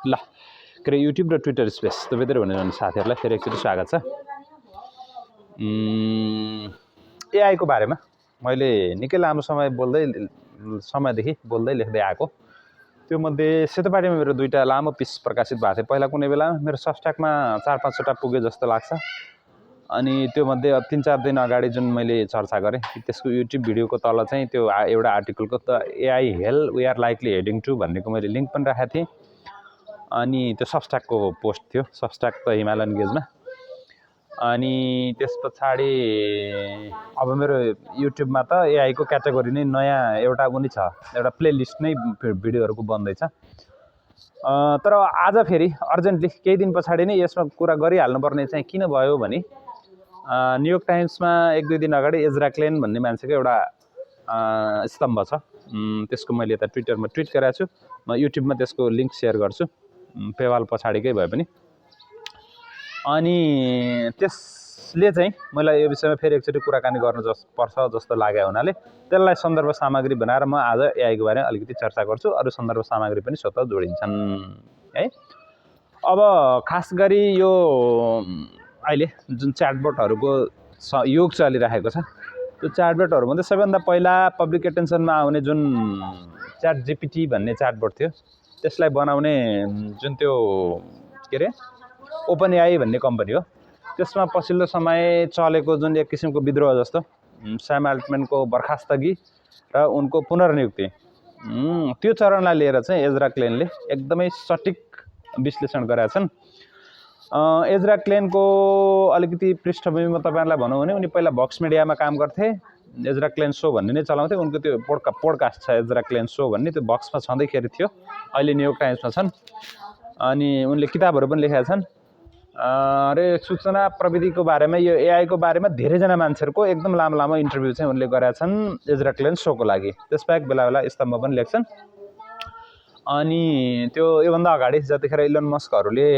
ल के अरे युट्युब र ट्विटर स्पेस दुवैतिर हुने साथीहरूलाई फेरि एकचोटि स्वागत छ। एआईको बारेमा मैले निकै लामो समयदेखि बोल्दै लेख्दै आएको। त्यो मध्ये सेतोपाटीमा मेरो 2टा लामो पिस प्रकाशित भएको थियो। पहिला कुनै बेला मेरो सबस्ट्याकमा 4-5वटा पुगे जस्तो लाग्छ। अनि त्यो मध्ये 3-4 दिन अगाडि जुन मैले चर्चा गरेँ त्यसको युट्युब भिडियोको तल चाहिँ त्यो एउटा आर्टिकलको the AI hell we are likely heading to भन्नेको मैले लिङ्क पनि राखेको थिएँ। अनि त्यो सबस्ट्याकको पोस्ट थियो, सबस्ट्याक त हिमालयन गेजमा। अनि त्यस पछाडि अब मेरो युट्युबमा त एआईको क्याटेगोरी नै नयाँ एउटा पनि छ, एउटा प्लेलिस्ट नै भिडियोहरूको बन्दैछ। तर आज फेरि अर्जेन्टली केही दिन पछाडि नै यसमा कुरा गरिहाल्नुपर्ने चाहिँ किन भयो भने न्युयोर्क टाइम्समा 1-2 दिन अगाडि एजरा क्लेन भन्ने मान्छेको एउटा स्तम्भ छ। त्यसको मैले यता ट्विटरमा ट्विट गरेको छु। म युट्युबमा त्यसको लिङ्क सेयर गर्छु, पेवाल पछाडिकै भए पनि। अनि त्यसले चाहिँ मलाई यो विषयमा फेरि एकचोटि कुराकानी गर्नु पर्छ जस्तो लाग्यो हुनाले त्यसलाई सन्दर्भ सामग्री बनाएर म आज एआईको बारेमा अलिकति चर्चा गर्छु। अरू सन्दर्भ सामग्री पनि स्वतः जोडिन्छन् है। अब खास गरी यो अहिले जुन च्याटबोटहरूको युग चलिरहेको छ, त्यो च्याटबोटहरूमध्ये सबैभन्दा पहिला पब्लिक एटेन्सनमा आउने जुन च्याट जिपिटी भन्ने च्याटबोट थियो, त्यसलाई बनाउने जुन त्यो के अरे ओपनएआई भन्ने कम्पनी हो, त्यसमा पछिल्लो समय चलेको जुन एक किसिमको विद्रोह जस्तो स्याम अल्टम्यानको बर्खास्तगी र उनको पुनर्नियुक्ति, त्यो चरणलाई लिएर चाहिँ एजरा क्लेनले एकदमै सटिक विश्लेषण गरेका छन्। एजरा क्लेनको अलिकति पृष्ठभूमिमा तपाईँहरूलाई भनौँ भने उनी पहिला भक्स मिडियामा काम गर्थे। एजरा क्लेन सो भन्ने नै चलाउँथे। उनको त्यो पोडकास्ट छ एजरा क्लेन सो भन्ने, त्यो भक्समा छँदैखेरि थियो, अहिले न्युयोर्क टाइम्समा छन्। अनि उनले किताबहरू पनि लेखेका छन्। सूचना प्रविधिको बारेमा, यो एआईको बारेमा धेरैजना मान्छेहरूको एकदम लामो लामो इन्टरभ्यू चाहिँ उनले गरेका छन् एजरा क्लेन सोको लागि। त्यसबाहेक बेला बेला स्तम्भ पनि लेख्छन्। अनि त्यो योभन्दा अगाडि जतिखेर इलोन मस्कहरूले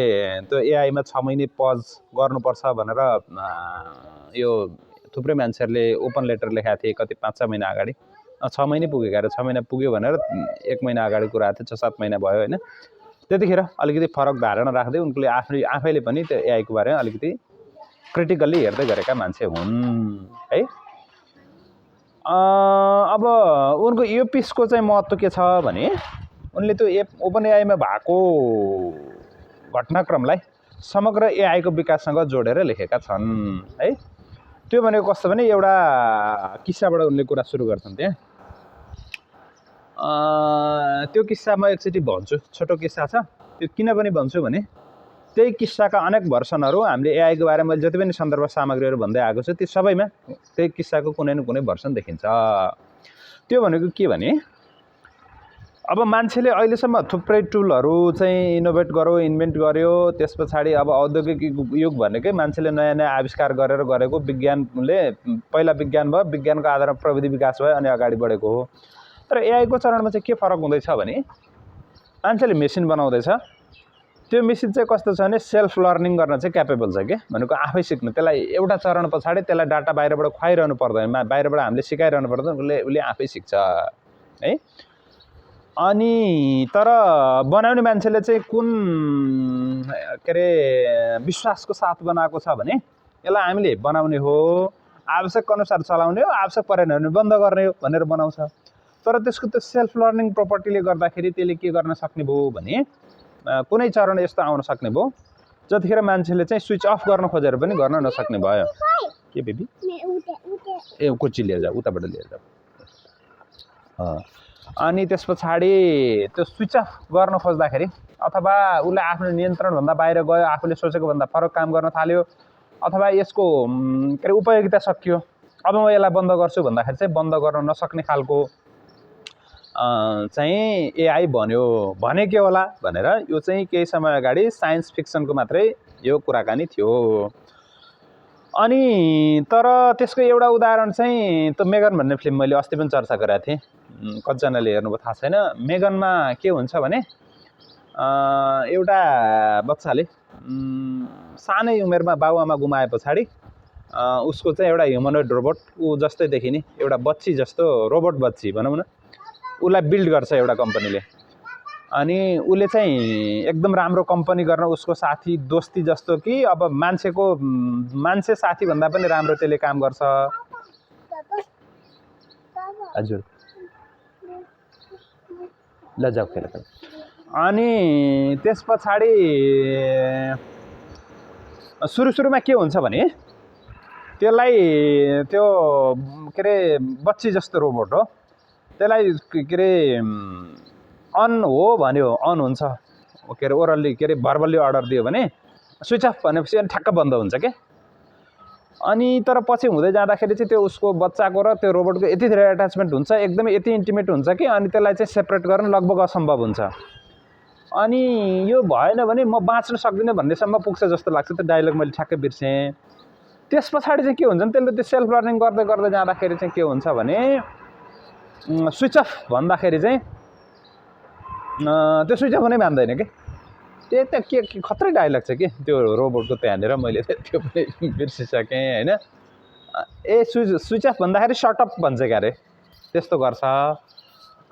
त्यो एआईमा 6 महिने पज गर्नुपर्छ भनेर यो थुप्रै मान्छेहरूले ओपन लेटर लेखाएको थिए कति 5-6 महिना अगाडि। 6 महिने पुगेको अरे, 6 महिना पुग्यो भनेर 1 महिना अगाडि कुरा आएको थियो, 6-7 महिना भयो होइन। त्यतिखेर अलिकति फरक धारणा राख्दै उनले आफैले पनि त्यो एआईको बारेमा अलिकति क्रिटिकल्ली हेर्दै गरेका मान्छे हुन् है। अब उनको यो पिसको चाहिँ महत्त्व के छ भने उनले त्यो ओपनएआईमा भएको घटनाक्रमलाई समग्र एआईको विकाससँग जोडेर लेखेका छन् है। त्यो भनेको कस्तो भने एउटा किस्साबाट उनले कुरा सुरु गर्छन् त्यहाँ। त्यो किस्सा म एकचोटि भन्छु, छोटो किस्सा छ। त्यो किन पनि भन्छु भने त्यही किस्साका अनेक भर्सनहरू हामीले एआईको बारेमा मैले जति पनि सन्दर्भ सामग्रीहरू भन्दै आएको छु ती सबैमा त्यही किस्साको कुनै न कुनै भर्सन देखिन्छ। त्यो भनेको के भने अब मान्छेले अहिलेसम्म थुप्रै टुलहरू चाहिँ इनोभेट गर्यो, इन्भेन्ट गर्यो। त्यस पछाडि अब औद्योगिक युग भनेकै मान्छेले नयाँ नयाँ आविष्कार गरेर गरेको, विज्ञानले पहिला विज्ञान भयो, विज्ञानको आधारमा प्रविधि विकास भयो अनि अगाडि बढेको हो। तर एआईको चरणमा चाहिँ के फरक हुँदैछ भने मान्छेले मेसिन बनाउँदैछ, त्यो मेसिन चाहिँ कस्तो छ भने सेल्फ लर्निङ गर्न चाहिँ क्यापेबल छ के, भनेको आफै सिक्नु। त्यसलाई एउटा चरण पछाडि त्यसलाई डाटा बाहिरबाट खुवाइरहनु पर्दैन, बाहिरबाट हामीले सिकाइरहनु पर्दैन, उसले आफै सिक्छ है। अनि तर बनाउने मान्छेले चाहिँ कुन के अरे विश्वासको साथ बनाएको छ भने यसलाई हामीले बनाउने हो, आवश्यक अनुसार चलाउने हो, आवश्यक परेन भने बन्द गर्ने हो भनेर बनाउँछ। तर त्यसको त्यो सेल्फ लर्निङ प्रोपर्टीले गर्दाखेरि त्यसले के गर्न सक्ने भयो भने कुनै चरण यस्तो आउन सक्ने भयो जतिखेर मान्छेले चाहिँ स्विच अफ गर्न खोजेर पनि गर्न नसक्ने भयो। के बेबी ए कोची लिएर जाऊ, उताबाट लिएर जाऊ। अनि त्यस पछाडि त्यो स्विच अफ गर्न खोज्दाखेरि अथवा उसले आफ्नो नियन्त्रणभन्दा बाहिर गयो, आफूले सोचेको भन्दा फरक काम गर्न थाल्यो, अथवा यसको के अरे उपयोगिता सकियो, अब म यसलाई बन्द गर्छु भन्दाखेरि चाहिँ बन्द गर्न नसक्ने खालको चाहिँ एआई बन्यो भने के होला भनेर यो चाहिँ केही समय अगाडि साइन्स फिक्सनको मात्रै यो कुराकानी थियो। अनि तर त्यसको एउटा उदाहरण चाहिँ त्यो मेगन भन्ने फिल्म मैले अस्ति पनि चर्चा गरेको थिएँ, कतिजनाले हेर्नुभयो थाहा छैन। मेगनमा के हुन्छ भने एउटा बच्चाले सानै उमेरमा बाबुआमा गुमाए पछाडि उसको चाहिँ एउटा ह्युमनोइड रोबोट ऊ जस्तै देखिने एउटा बच्ची जस्तो रोबोट बच्ची भनौँ न, उसलाई बिल्ड गर्छ एउटा कम्पनीले। अनि उसले चाहिँ एकदम राम्रो कम्पनी गर्न उसको साथी दोस्ती जस्तो कि अब मान्छे साथी भन्दा पनि राम्रो त्यसले काम गर्छ। हजुर ल जाऊ खेल। अनि त्यस पछाडि सुरुमा के हुन्छ भने त्यसलाई त्यो के अरे बच्ची जस्तो रोबोट हो, त्यसलाई के अरे अन हो भन्यो अन हुन्छ, के अरे ओरल्ली के अरे भर्बल्ली अर्डर दियो भने स्विच अफ भनेपछि अनि ठ्याक्क बन्द हुन्छ के। अनि तर पछि हुँदै जाँदाखेरि चाहिँ त्यो उसको बच्चाको र त्यो रोबोटको यति धेरै एट्याचमेन्ट हुन्छ, एकदमै यति इन्टिमेट हुन्छ कि अनि त्यसलाई चाहिँ सेपरेट गर्न लगभग असम्भव हुन्छ। अनि यो भएन भने म बाँच्न सक्दिनँ भन्नेसम्म पुग्छ जस्तो लाग्छ। त्यो डायलग मैले ठ्याक्कै बिर्सेँ। त्यस पछाडि चाहिँ के हुन्छ भने त्यसले त्यो सेल्फ लर्निङ गर्दै गर्दै जाँदाखेरि चाहिँ के हुन्छ भने स्विच अफ भन्दाखेरि चाहिँ त्यो स्विच अफ हुनै मान्दैन कि। त्यही त के खत्रै डायलग छ कि त्यो रोबोटको त्यहाँनिर, मैले त्यो पनि बिर्सिसकेँ होइन। स्विच अफ भन्दाखेरि सर्ट अप भन्छ क्या अरे, त्यस्तो गर्छ।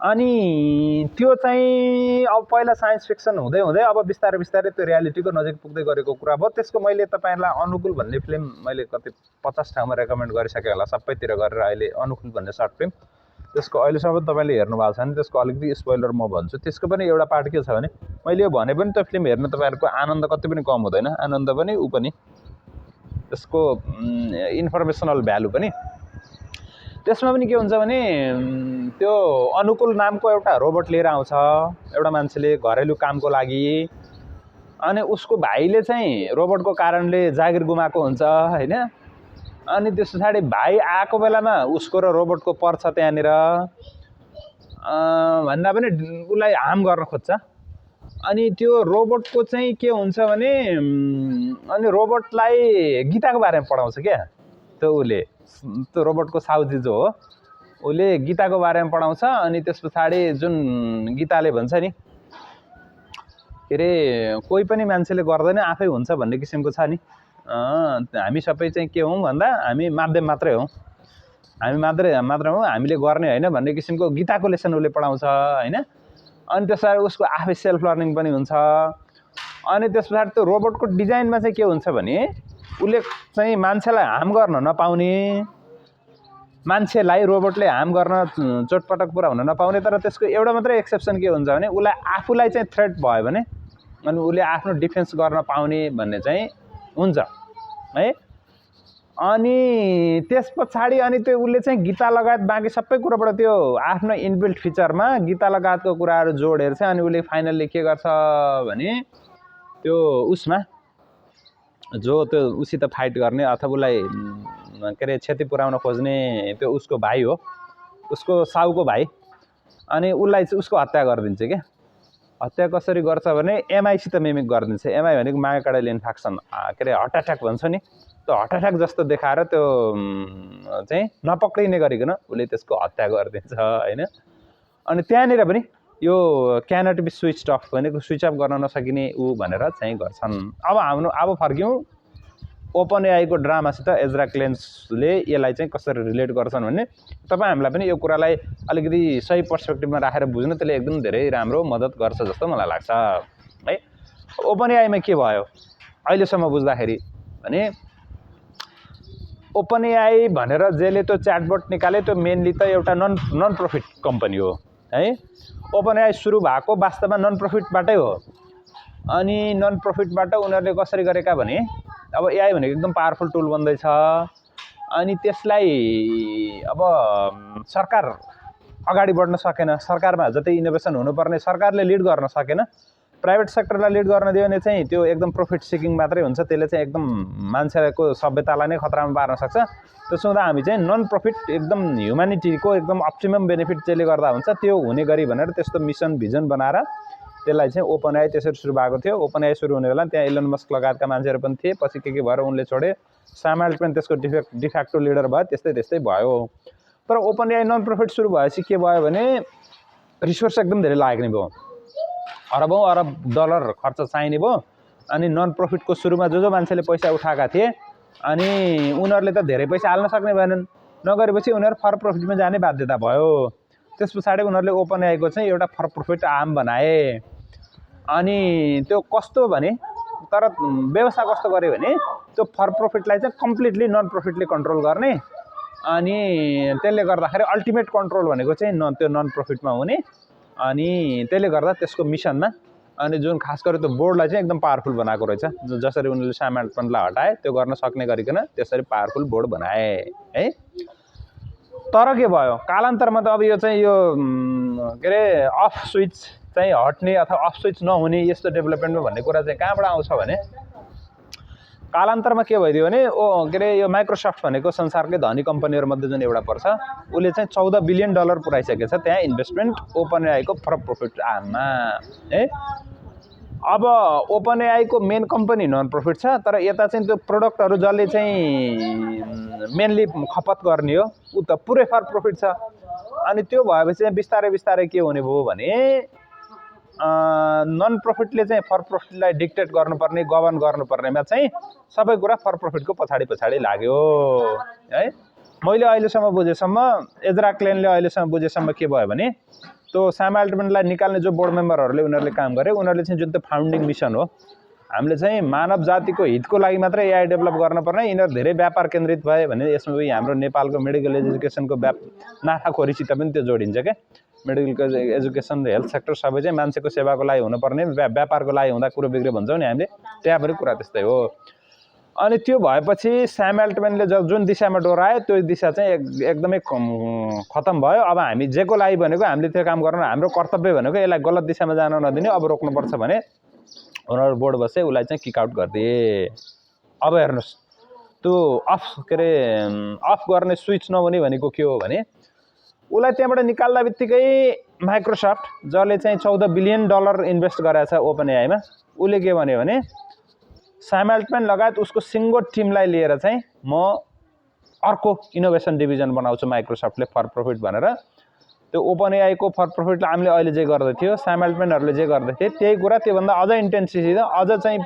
अनि त्यो चाहिँ अब पहिला साइन्स फिक्सन हुँदै हुँदै अब बिस्तारै बिस्तारै त्यो रियालिटीको नजिक पुग्दै गरेको कुरा भयो। त्यसको मैले तपाईँहरूलाई अनुकूल भन्ने फिल्म मैले कति 50 ठाउँमा रेकमेन्ड गरिसकेँ होला, सबैतिर गरेर। अहिले अनुकूल भन्ने सर्ट फिल्म, त्यसको अहिलेसम्म तपाईँले हेर्नु भएको छ भने त्यसको अलिकति स्पोइलर म भन्छु। त्यसको पनि एउटा पार्ट के छ भने, मैले यो भने पनि त्यो फिल्म हेर्न तपाईँहरूको आनन्द कति पनि कम हुँदैन, आनन्द पनि ऊ पनि त्यसको इन्फर्मेसनल भ्यालु पनि। त्यसमा पनि के हुन्छ भने त्यो अनुकूल नामको एउटा रोबोट लिएर आउँछ एउटा मान्छेले घरेलु कामको लागि। अनि उसको भाइले चाहिँ रोबोटको कारणले जागिर गुमाएको हुन्छ होइन। अनि त्यस पछाडि भाइ आएको बेलामा उसको र रोबोटको पर्छ त्यहाँनिर, भन्दा पनि उसलाई हार्म गर्न खोज्छ। अनि त्यो रोबोटको चाहिँ के हुन्छ भने अनि रोबोटलाई गीताको बारेमा पढाउँछ क्या त्यो उसले, त्यो रोबोटको साउजी जो हो उसले गीताको बारेमा पढाउँछ। अनि त्यस पछाडि जुन गीताले भन्छ नि के अरे कोही पनि मान्छेले गर्दैन आफै हुन्छ भन्ने किसिमको छ नि। हामी सबै चाहिँ के हौँ भन्दा हामी माध्यम मात्रै हौँ, हामी मात्र हौँ, हामीले गर्ने होइन भन्ने किसिमको गीताको लेसन उसले पढाउँछ होइन। अनि त्यस पछाडि उसको आफै सेल्फ लर्निङ पनि हुन्छ। अनि त्यस पछाडि त्यो रोबोटको डिजाइनमा चाहिँ के हुन्छ भने उसले चाहिँ मान्छेलाई हार्म गर्न नपाउने, मान्छेलाई रोबोटले हार्म गर्न चोटपटक पुरा हुन नपाउने। तर त्यसको एउटा मात्रै एक्सेप्सन के हुन्छ भने उसलाई आफूलाई चाहिँ थ्रेट भयो भने अनि उसले आफ्नो डिफेन्स गर्न पाउने भन्ने चाहिँ हुन्छ है। अनि त्यस पछाडि अनि त्यो उसले चाहिँ गीता लगायत बाँकी सबै कुराबाट त्यो आफ्नो इनबिल्ट फिचरमा गीता लगायतको कुराहरू जोडेर चाहिँ अनि उसले फाइनल्ली के गर्छ भने त्यो उसमा जो त्यो उसित फाइट गर्ने अथवा उसलाई के अरे क्षति पुर्याउन खोज्ने त्यो उसको भाइ हो, उसको साउको भाइ। अनि उसलाई चाहिँ उसको हत्या गरिदिन्छ क्या। हत्या कसरी गर्छ भने एमआईसित मिमिक गरिदिन्छ। एमआई भनेको मायोकार्डियल इन्फेक्सन, के अरे हार्ट एट्याक भन्छ नि, त्यो हार्ट एट्याक जस्तो देखाएर त्यो चाहिँ नपक्रिने गरिकन उसले त्यसको हत्या गरिदिन्छ होइन। अनि त्यहाँनिर पनि यो क्यानट बी स्विच अफ भनेको स्विच अफ गर्न नसकिने ऊ भनेर चाहिँ गर्छन्। अब फर्क्यौँ ओपन एआईको ड्रामासित एजरा क्लेन्सले यसलाई चाहिँ कसरी रिलेट गर्छन् भने तपाईँ हामीलाई पनि यो कुरालाई अलिकति सही पर्सपेक्टिभमा राखेर बुझ्न त्यसले एकदम धेरै राम्रो मद्दत गर्छ जस्तो मलाई लाग्छ है। ओपन एआईमा के भयो अहिलेसम्म बुझ्दाखेरि भने ओपन एआई भनेर जसले त्यो च्याटबोट निकाले त्यो मेनली त एउटा नन प्रफिट कम्पनी हो है। ओपन एआई सुरु भएको वास्तवमा नन प्रफिटबाटै हो। अनि नन प्रफिटबाट उनीहरूले कसरी गरेका भने अब एआई भनेको एकदम पावरफुल टुल बन्दैछ। अनि त्यसलाई अब सरकार अगाडि बढ्न सकेन, सरकारमा जति इनोभेसन हुनुपर्ने सरकारले लिड गर्न सकेन, प्राइभेट सेक्टरलाई लिड गर्न दियो भने चाहिँ त्यो एकदम प्रफिट सिकिङ मात्रै हुन्छ, त्यसले चाहिँ एकदम मान्छेको सभ्यतालाई नै खतरामा पार्न सक्छ। त्यसो हुँदा हामी चाहिँ नन प्रफिट एकदम ह्युम्यानिटीको एकदम अप्टिमम बेनिफिट त्यसले गर्दा हुन्छ त्यो हुने गरी भनेर त्यस्तो मिसन भिजन बनाएर त्यसलाई चाहिँ ओपन एआई त्यसरी सुरु भएको थियो। ओपन एआई सुरु हुने बेला त्यहाँ इलन मस्क लगायतका मान्छेहरू पनि थिए, पछि के भएर उनले छोडे, साम अल्टमैन त्यसको डिफेक्टो लिडर भयो, त्यस्तै भयो। तर ओपन एआई नन प्रफिट सुरु भएपछि के भयो भने रिसोर्स एकदम धेरै लाग्ने भयो, अरबौँ अरब डलर खर्च चाहिने भयो। अनि नन प्रफिटको सुरुमा जो मान्छेले पैसा उठाएका थिए अनि उनीहरूले त धेरै पैसा हाल्न सक्ने भएनन्, नगरेपछि उनीहरू फर प्रफिटमा जाने बाध्यता भयो। त्यस पछाडि उनीहरूले ओपनएआईको चाहिँ एउटा फर प्रॉफिट आर्म बनाए। अनि त्यो कस्तो भने तर व्यवस्था कस्तो गर्यो भने त्यो फर प्रॉफिटलाई चाहिँ कम्प्लिटली नन प्रॉफिटले कन्ट्रोल गर्ने अनि त्यसले गर्दाखेरि अल्टिमेट कन्ट्रोल भनेको चाहिँ त्यो नन प्रॉफिटमा हुने अनि त्यसले गर्दा त्यसको मिसनमा अनि जुन खास गरी त्यो बोर्डलाई चाहिँ एकदम पावरफुल बनाएको रहेछ। जसरी उनीहरूले सामान्यपनलाई हटाए त्यो गर्न सक्ने गरिकन त्यसरी पावरफुल बोर्ड बनाए है। तर के भयो कालान्तरमा त अब यो चाहिँ यो के अरे अफ स्विच चाहिँ हट्ने अथवा अफ स्विच नहुने यस्तो डेभलपमेन्टमा भन्ने कुरा चाहिँ कहाँबाट आउँछ भने कालान्तरमा के भइदियो भने के अरे यो माइक्रोसफ्ट भनेको संसारकै धनी कम्पनीहरूमध्ये जुन एउटा पर्छ उसले चाहिँ $14 बिलियन पुऱ्याइसकेको छ त्यहाँ इन्भेस्टमेन्ट ओपनएआईको फर प्रॉफिट आर्ममा है। अब ओपनएआईको मेन कम्पनी नन प्रॉफिट छ तर यता चाहिँ त्यो प्रोडक्टहरू जसले चाहिँ मेनली खपत गर्ने हो उ त पुरै फर प्रॉफिट छ। अनि त्यो भएपछि चाहिँ बिस्तारै बिस्तारै के हुने भयो भने नन प्रॉफिटले चाहिँ फर प्रॉफिटलाई डिक्टेट गर्नुपर्ने गभर्न गर्नुपर्नेमा चाहिँ सबै कुरा फर प्रॉफिटको पछाडि पछाडि लाग्यो है। मैले अहिलेसम्म बुझेसम्म एजरा क्लेनले अहिलेसम्म बुझेसम्म के भयो भने त्यो स्याम अल्टमनलाई निकाल्ने जो बोर्ड मेम्बरहरूले उनीहरूले काम गरे उनीहरूले चाहिँ जुन त्यो फाउन्डिङ मिसन हो हामीले चाहिँ मानव जातिको हितको लागि मात्रै एआई डेभलप गर्नुपर्ने यिनीहरू धेरै व्यापार केन्द्रित भए भने यसमा हाम्रो नेपालको मेडिकल एजुकेसनको नाफाखोरीसित पनि त्यो जोडिन्छ क्या। मेडिकल एजुकेसन र हेल्थ सेक्टर सबै चाहिँ मान्छेको सेवाको लागि हुनुपर्ने व्यापारको लागि हुँदा कुरो बिग्रियो भन्छौँ नि हामीले त्यहाँ पनि कुरा त्यस्तै हो। अनि त्यो भएपछि स्याम अल्टमनले जुन दिशामा डोरायो त्यो दिशा चाहिँ एकदमै खतम भयो। अब हामी जेको लागि भनेको हामीले त्यो काम गर्न हाम्रो कर्तव्य भनेको यसलाई गलत दिशामा जान नदिने अब रोक्नुपर्छ भने उनीहरू बोर्ड बसे उसलाई चाहिँ किक आउट गरिदिए। अब हेर्नुहोस् त्यो के अरे अफ गर्ने स्विच नहुने भनेको के हो भने उसलाई त्यहाँबाट निकाल्दा बित्तिकै माइक्रोसफ्ट जसले चाहिँ $14 बिलियन इन्भेस्ट गरेको छ ओपनएआईमा उसले के भन्यो भने स्याम अल्टमन लगायत उसको सिङ्गो टिमलाई लिएर चाहिँ म अर्को इनोभेसन डिभिजन बनाउँछु माइक्रोसफ्टले फर प्रॉफिट भनेर। त्यो ओपनएआईको फर प्रॉफिट हामीले अहिले जे गर्दै थियो स्याम अल्टमनहरूले जे गर्दै थिए त्यही कुरा त्योभन्दा अझ इन्टेन्सिटी अझ चाहिँ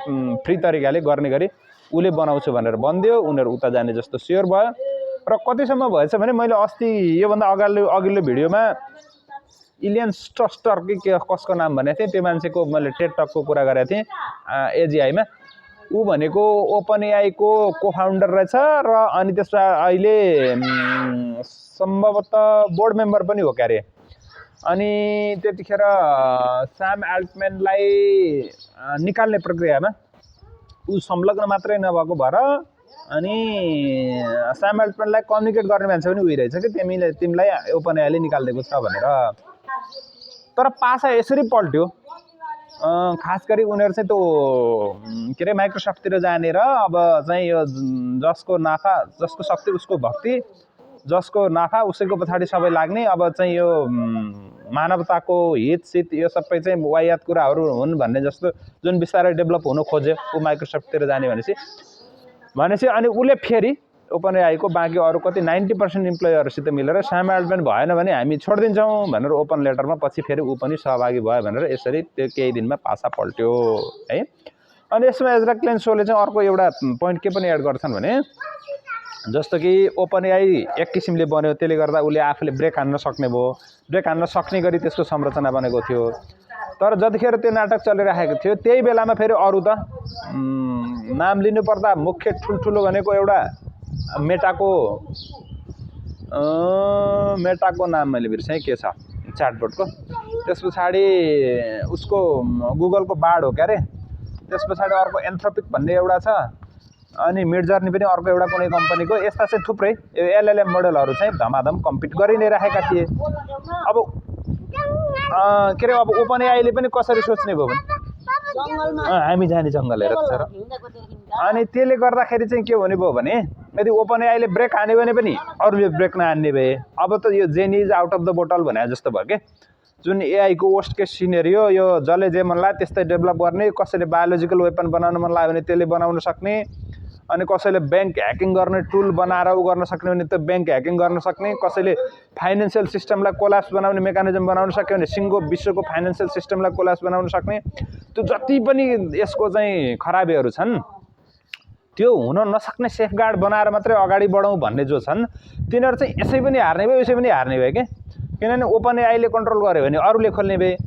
फ्री तरिकाले गर्ने गरी उसले बनाउँछु भनेर भनिदियो। उनीहरू उता जाने जस्तो स्योर भयो र कतिसम्म भएछ भने मैले अस्ति योभन्दा अघिल्लो भिडियोमा इलियन स्टस्टर के कसको नाम भनेको थिएँ त्यो मान्छेको मैले टेड टकको कुरा गरेको थिएँ एजीआईमा। ऊ भनेको ओपनएआईको को फाउन्डर रहेछ र अनि त्यसमा अहिले सम्भवतः बोर्ड मेम्बर पनि हो क्यारे। अनि त्यतिखेर स्याम अल्टमनलाई निकाल्ने प्रक्रियामा ऊ संलग्न मात्रै नभएको भएर अनि स्याम अल्टमनलाई कम्युनिकेट गर्ने मान्छे पनि उही रहेछ कि तिमीलाई ओपनएआईले निकालिदिएको छ भनेर। तर पासा यसरी पल्ट्यो खास गरी उनीहरू चाहिँ त्यो के अरे माइक्रोसफ्टतिर जाने र अब चाहिँ यो जसको नाफा जसको शक्ति उसको भक्ति जसको नाफा उसैको पछाडि सबै लाग्ने अब चाहिँ यो मानवताको हित यो सबै चाहिँ वायात कुराहरू हुन् भन्ने जस्तो जुन बिस्तारै डेभलप हुन खोज्यो ऊ माइक्रोसफ्टतिर जाने भनेपछि अनि उसले फेरि ओपनएआईको बाँकी अरू कति 90% इम्प्लोयरसित मिलेर स्याम अल्टमन भएन भने हामी छोडिदिन्छौँ भनेर ओपन लेटरमा पछि फेरि ऊ पनि सहभागी भयो भनेर यसरी त्यो केही दिनमा पासा पल्ट्यो है। अनि यसमा एजरा क्लेन सोले चाहिँ अर्को एउटा पोइन्ट के पनि एड गर्छन् भने जस्तो कि ओपनएआई एक किसिमले बन्यो त्यसले गर्दा उसले आफूले ब्रेक हान्न सक्ने भयो ब्रेक हान्न सक्ने गरी त्यसको संरचना बनेको थियो। तर जतिखेर त्यो नाटक चलिरहेको थियो त्यही बेलामा फेरि अरू त नाम लिनुपर्दा मुख्य ठुल्ठुलो भनेको एउटा मेटाको नाम मैले बिर्सेँ के छ च्याटबोटको त्यस पछाडि उसको गुगलको बाड हो क्यारे। त्यस पछाडि अर्को एन्थ्रोपिक भन्ने एउटा छ अनि मिडजर्नी पनि अर्को एउटा कुनै कम्पनीको यस्ता चाहिँ थुप्रै एलएलएम मोडलहरू चाहिँ धमाधम कम्पिट गरि नै राखेका थिए। अब के अरे अब ओपनएआईले पनि कसरी सोच्ने भयो भने हामी जाने जङ्गल हेर सर अनि त्यसले गर्दाखेरि चाहिँ के हुने भयो भने यदि ओपनएआईले ब्रेक हान्यो भने पनि अरूले ब्रेक नहान्ने भए। अब त यो jenny is out of the bottle भने जस्तो भयो के जुन एआईको वर्स्ट केस सिनेरियो यो जसले जे मन लाग्यो त्यस्तै डेभलप गर्ने कसैले बायोलोजिकल वेपन बनाउन मन लाग्यो भने त्यसले बनाउन सक्ने अनि कसैले ब्याङ्क ह्याकिङ गर्ने टुल बनाएर उ गर्न सक्ने भने त्यो ब्याङ्क ह्याकिङ गर्न सक्ने कसैले फाइनेन्सियल सिस्टमलाई कोल्याप्स बनाउने मेकानिजम बनाउन सक्यो भने सिङ्गो विश्वको फाइनेन्सियल सिस्टमलाई कोल्याप्स बनाउन सक्ने त्यो जति पनि यसको चाहिँ खराबीहरू छन् त्यो हुन नसक्ने सेफगार्ड बनाएर मात्रै अगाडि बढौँ भन्ने जो छन् तिनीहरू चाहिँ यसै पनि हार्ने भयो यसै पनि हार्ने भयो किनभने OpenAI ले कन्ट्रोल गर्यो भने अरूले खोल्ने भए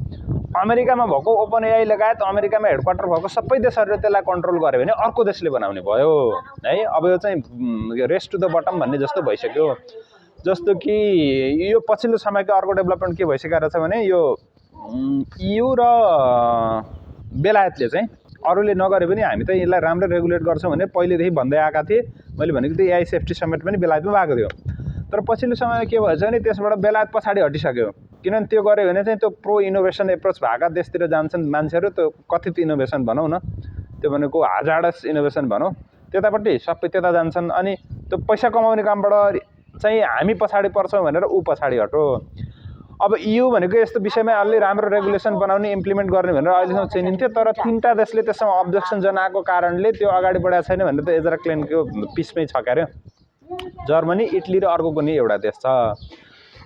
अमेरिकामा भएको OpenAI लगायत अमेरिकामा हेडक्वार्टर भएको सबै देशहरूले त्यसलाई कन्ट्रोल गर्यो भने अर्को देशले बनाउने भयो है। अब यो चाहिँ रेस टु द बटम भन्ने जस्तो भइसक्यो। जस्तो कि यो पछिल्लो समयको अर्को डेभलपमेन्ट के भइसकेको रहेछ भने यो EU र बेलायतले चाहिँ अरूले नगरे पनि हामी त यसलाई राम्रो रेगुलेट गर्छौँ भने पहिलेदेखि भन्दै आएका थिए। मैले भनेको थिएँ AI सेफ्टी समिट पनि बेलायतमा भएको थियो। तर पछिल्लो समयमा के भएछ भने त्यसबाट बेलायत पछाडि हटिसक्यो। किनभने त्यो गर्यो भने चाहिँ त्यो प्रो इनोभेसन एप्रोच भएका देशतिर जान्छन् मान्छेहरू, त्यो कथित इनोभेसन भनौँ न, त्यो भनेको हजार्डस इनोभेसन भनौँ, त्यतापट्टि सबै त्यता जान्छन्। अनि त्यो पैसा कमाउने कामबाट चाहिँ हामी पछाडि पर्छौँ भनेर ऊ पछाडि हटो। अब EU भनेको यस्तो विषयमा अलि राम्रो रेगुलेसन बनाउने इम्प्लिमेन्ट गर्ने भनेर अहिलेसम्म चिनिन्थ्यो। तर 3टा देशले त्यसमा अब्जेक्सन जनाएको कारणले त्यो अगाडि बढाएको छैन भनेर त एजरा क्लेनको पिसमै छ क्यारे। जर्मनी, इटली र अर्को कुनै एउटा देश छ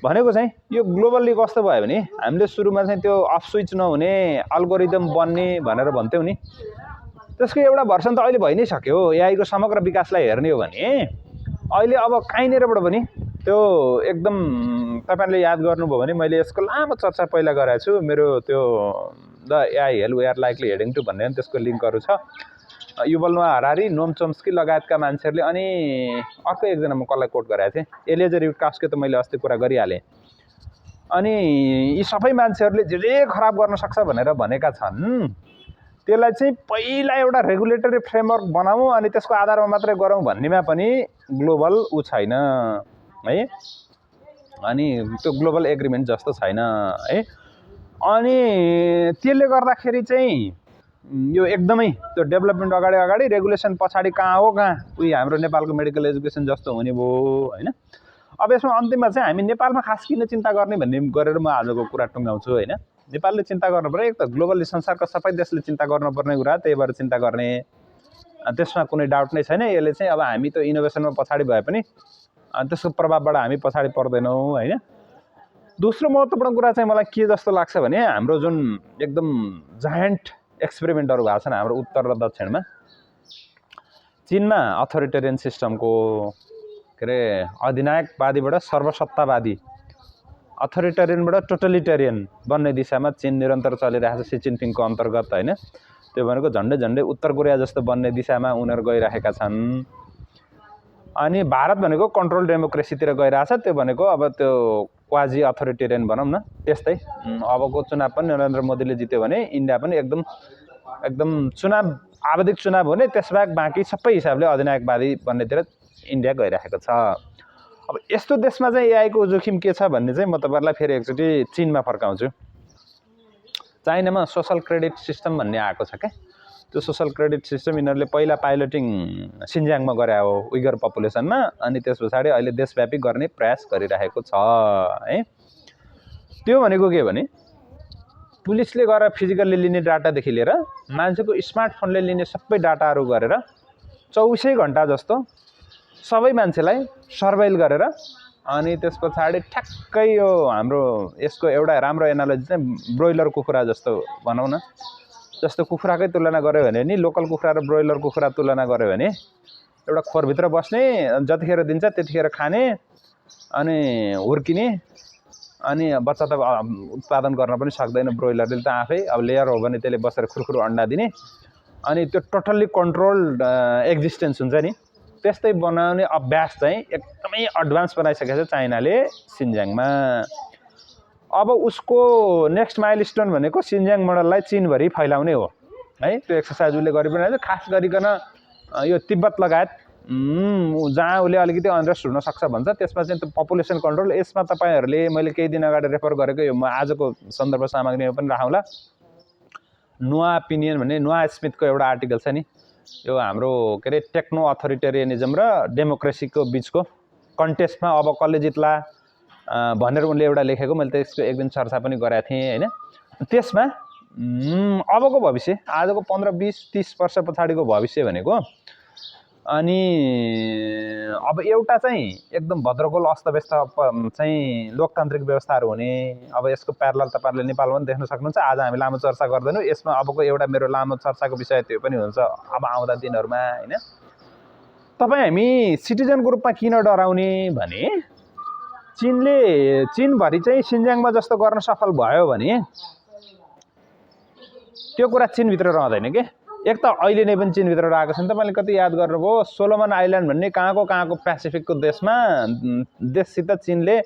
भनेको चाहिँ यो ग्लोबल्ली कस्तो भयो भने हामीले सुरुमा चाहिँ त्यो अफ स्विच नहुने अल्गोरिदम बन्ने भनेर भन्थ्यौँ नि, त्यसको एउटा भर्सन त अहिले भइ नै सक्यो। AI को समग्र विकासलाई हेर्ने हो भने अहिले अब कहीँनिरबाट पनि त्यो एकदम तपाईहरुले याद गर्नुभयो भने मैले यसको लामो चर्चा पहिला गराएको छु। मेरो त्यो the AI hell we are likely heading to भन्ने त्यसको लिङ्कहरू छ। युवल नोआ हरारी, नोम चोम्स्की लगायतका मान्छेहरूले, अनि अर्को एकजना म कसलाई कोट गराएको थिएँ, एलिएजर युडकास्की त मैले अस्ति कुरा गरिहालेँ। अनि यी सबै मान्छेहरूले जे खराब गर्न सक्छ भनेर भनेका छन्, त्यसलाई चाहिँ पहिला एउटा रेगुलेटरी फ्रेमवर्क बनाऊ अनि त्यसको आधारमा मात्रै गरौँ भन्नेमा पनि ग्लोबल उ छैन है। अनि त्यो ग्लोबल एग्रिमेन्ट जस्तो छैन है। अनि त्यसले गर्दाखेरि चाहिँ यो एकदमै त्यो डेभलपमेन्ट अगाडि अगाडि रेगुलेसन पछाडि कहाँ हो कहाँ, उही हाम्रो नेपालको मेडिकल एजुकेसन जस्तो हुने भयो हैन। अब यसमा अन्तिममा चाहिँ हामी नेपालमा खास किन चिन्ता गर्ने भन्ने गरेर म आजको कुरा टुङ्गाउँछु हैन। नेपालले चिन्ता गर्नुपर्ने, एक त ग्लोबली संसारका सबै देशले चिन्ता गर्नुपर्ने कुरा, त्यही भएर चिन्ता गर्ने, त्यसमा कुनै डाउट नै छैन। यसले चाहिँ अब हामी त इनोभेसनमा पछाडि भए पनि त्यसको प्रभावबाट हामी पछाडि पर्दैनौँ हैन। दोस्रो महत्त्वपूर्ण कुरा चाहिँ मलाई के जस्तो लाग्छ भने हाम्रो जुन एकदम जायन्ट एक्सपेरिमेन्टहरू भएको छन् हाम्रो उत्तर र दक्षिणमा, चीनमा अथोरिटेरियन सिस्टमको के अरे अधिनायकवादीबाट सर्वसत्तावादी, अथोरिटेरियनबाट टोटलिटेरियन बन्ने दिशामा चीन निरन्तर चलिरहेको छ सी जिनपिङको अन्तर्गत हैन। त्यो भनेको झन्डै झन्डै उत्तर कोरिया जस्तो बन्ने दिशामा उनीहरू गइरहेका छन्। अनि भारत भनेको कन्ट्रोल डेमोक्रेसीतिर गइरहेछ, त्यो भनेको अब त्यो क्वाजी अथोरिटेरियन भनौँ न त्यस्तै। अबको चुनाव पनि नरेन्द्र मोदीले जित्यो भने इन्डिया पनि एकदम चुनाव आवधिक चुनाव हुने, त्यसबाहेक बाँकी सबै हिसाबले अधिनायकवादी बन्नेतिर इन्डिया गइरहेको छ। अब यस्तो देशमा चाहिँ AI को जोखिम के छ भन्ने चाहिँ म तपाईहरुलाई फेरि एकचोटि चीनमा फर्काउँछु। चाइनामा सोशल क्रेडिट सिस्टम भन्ने आएको छ क्या। त्यो सोशल क्रेडिट सिस्टम यिनीहरूले पहिला पाइलटिङ सिन्ज्याङमा गरे हो उइगर पपुलेसनमा, अनि त्यस पछाडि अहिले देशव्यापी गर्ने प्रयास गरिरहेको छ है। त्यो भनेको के भने पुलिसले गएर फिजिकल्ली लिने डाटादेखि लिएर मान्छेको स्मार्टफोनले लिने सबै डाटाहरू गरेर 24 घण्टा जस्तो सबै मान्छेलाई सर्वेल गरेर, अनि त्यस पछाडि ठ्याक्कै यो हाम्रो यसको एउटा राम्रो एनालोजी चाहिँ ब्रोइलर कुखुरा जस्तो भनौँ न, जस्तो कुखुराकै तुलना गर्यो भने नि लोकल कुखुरा र ब्रोइलर कुखुरा तुलना गर्यो भने एउटा खोरभित्र बस्ने, जतिखेर दिन्छ त्यतिखेर खाने अनि हुर्किने, अनि बच्चा त उत्पादन गर्न पनि सक्दैन ब्रोइलरले त आफै, अब लेयर हो भने त्यसले बसेर खुरखुरु अन्डा दिने, अनि त्यो टोटल्ली कन्ट्रोल्ड एक्जिस्टेन्स हुन्छ नि, त्यस्तै बनाउने अभ्यास चाहिँ एकदमै एडभान्स बनाइसकेको छ चाइनाले सिन्ज्याङमा। अब उसको नेक्स्ट माइलस्टोन भनेको सिन्ज्याङ मोडललाई चीनभरि फैलाउने हो है। त्यो एक्सर्साइज उसले गरिरहेको छ, खास गरिकन यो तिब्बत लगायत जहाँ उसले अलिकति अनरेस्ट हुन सक्छ भन्छ, त्यसमा चाहिँ त्यो पपुलेसन कन्ट्रोल। यसमा तपाईहरुले मैले केही दिन अगाडि रेफर गरेको यो म आजको सन्दर्भ सामग्रीमा पनि राखौँला, नोआ ओपिनियन भन्ने नोआ स्मिथको एउटा आर्टिकल छ नि, यो हाम्रो के अरे टेक्नो अथोरिटेरियनिजम र डेमोक्रेसीको बिचको कन्टेस्टमा अब कसले जित्ला भनेर उनले एउटा लेखेको, मैले त्यसको एक दिन चर्चा पनि गरेको थिएँ हैन। त्यसमा अबको भविष्य, आजको 15-20-30 वर्ष पछाडिको भविष्य भनेको, अनि अब एउटा चाहिँ एकदम भद्रकोल अस्तव्यस्त चाहिँ लोकतान्त्रिक व्यवस्थाहरू हुने। अब यसको प्यारलल तपाईहरुले नेपालमा पनि देख्न सक्नुहुन्छ। आज हामी लामो चर्चा गर्दैनौँ, यसमा अबको एउटा मेरो लामो चर्चाको विषय त्यो पनि हुन्छ अब आउँदा दिनहरुमा हैन। तपाई हामी सिटिजनको रूपमा किन डराउने भने चीनभरि चाहिँ सिन्ज्याङमा जस्तो गर्न सफल भयो भने त्यो कुरा चीनभित्र रहँदैन के। एक त अहिले नै पनि चीनभित्र रहेको छ नि त। मैले कति याद गर्नुभयो, सोलोमन आइल्यान्ड भन्ने कहाँको पेसिफिकको देशसित चीनले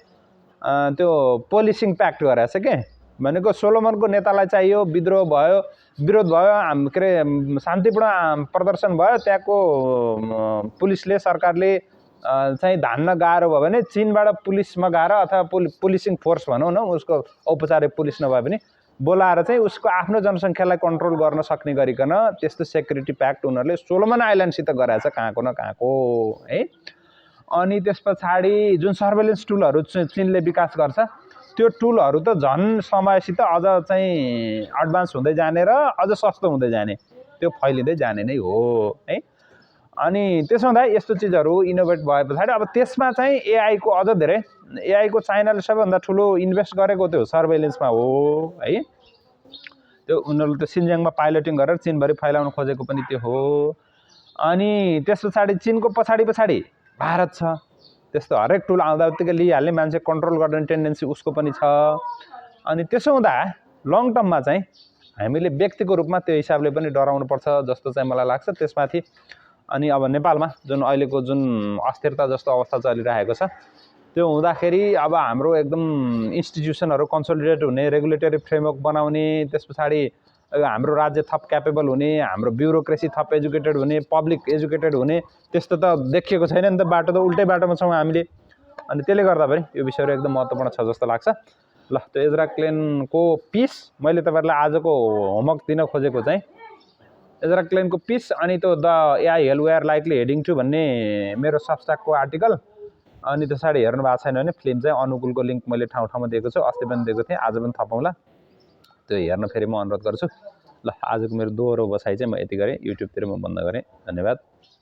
त्यो पोलिसिङ प्याक्ट गरेछ के। भनेको सोलोमनको नेतालाई चाहियो, विरोध भयो, के अरे शान्तिपूर्ण प्रदर्शन भयो, त्यहाँको पुलिसले, सरकारले चाहिँ धान्न गाह्रो भयो भने चीनबाट पुलिसमा गएर अथवा पुलिसिङ फोर्स भनौँ न, उसको औपचारिक पुलिस नभए पनि बोलाएर चाहिँ उसको आफ्नो जनसङ्ख्यालाई कन्ट्रोल गर्न सक्ने गरिकन त्यस्तो सेक्युरिटी प्याक्ट उनीहरूले सोलोमन आइल्यान्डसित गराएछ कहाँको न कहाँको है। अनि त्यस पछाडि जुन सर्वेलेन्स टुलहरू चीनले विकास गर्छ, त्यो टुलहरू त झन् समयसित अझ चाहिँ एडभान्स हुँदै जाने र अझ सस्तो हुँदै जाने, त्यो फैलिँदै जाने नै हो है। अनि त्यसो हुँदा यस्तो चिजहरू इनोभेट भए पछाडि अब त्यसमा चाहिँ एआईको अझ धेरै, एआईको चाइनाले सबैभन्दा ठुलो इन्भेस्ट गरेको त्यो सर्वेलेन्समा हो है। त्यो उनीहरूले त्यो सिन्ज्याङमा पाइलटिङ गरेर चीनभरि फैलाउन खोजेको पनि त्यो हो। अनि त्यस पछाडि चीनको पछाडि भारत छ। त्यस्तो हरेक टुल आउँदा बित्तिकै लिइहाल्ने, मान्छे कन्ट्रोल गर्ने टेन्डेन्सी उसको पनि छ। अनि त्यसो हुँदा लङ टर्ममा चाहिँ हामीले व्यक्तिको रूपमा त्यो हिसाबले पनि डराउनुपर्छ जस्तो चाहिँ मलाई लाग्छ। त्यसमाथि अनि अब नेपालमा जुन अहिलेको जुन अस्थिरता जस्तो अवस्था चलिरहेको छ, त्यो हुँदाखेरि अब हाम्रो एकदम इन्स्टिट्युसनहरू कन्सोलिडेट हुने, रेगुलेटरी फ्रेमवर्क बनाउने, त्यस पछाडि हाम्रो राज्य थप क्यापेबल हुने, हाम्रो ब्युरोक्रेसी थप एजुकेटेड हुने, पब्लिक एजुकेटेड हुने, त्यस्तो त देखिएको छैन नि त। बाटो त उल्टै बाटोमा छौँ हामीले। अनि त्यसले गर्दा पनि यो विषयहरू एकदम महत्त्वपूर्ण छ जस्तो लाग्छ। ल, त्यो एजरा क्लेनको पिस मैले तपाईँहरूलाई आजको होमवर्क दिन खोजेको चाहिँ एजरा क्लेनको पिस अनि त्यो the AI hell we are likely heading to भन्ने मेरो सबस्ट्याकको आर्टिकल। अनि त्यसरी हेर्नु भएको छैन भने फिल्म चाहिँ अनुकूलको लिङ्क मैले ठाउँमा दिएको छु, अस्ति पनि दिएको थिएँ, आज पनि थपौँला। त्यो हेर्न फेरि म अनुरोध गर्छु। ल, आजको मेरो दोहोरो बसाइ चाहिँ म यति गरेँ, युट्युबतिर म बन्द गरेँ। धन्यवाद।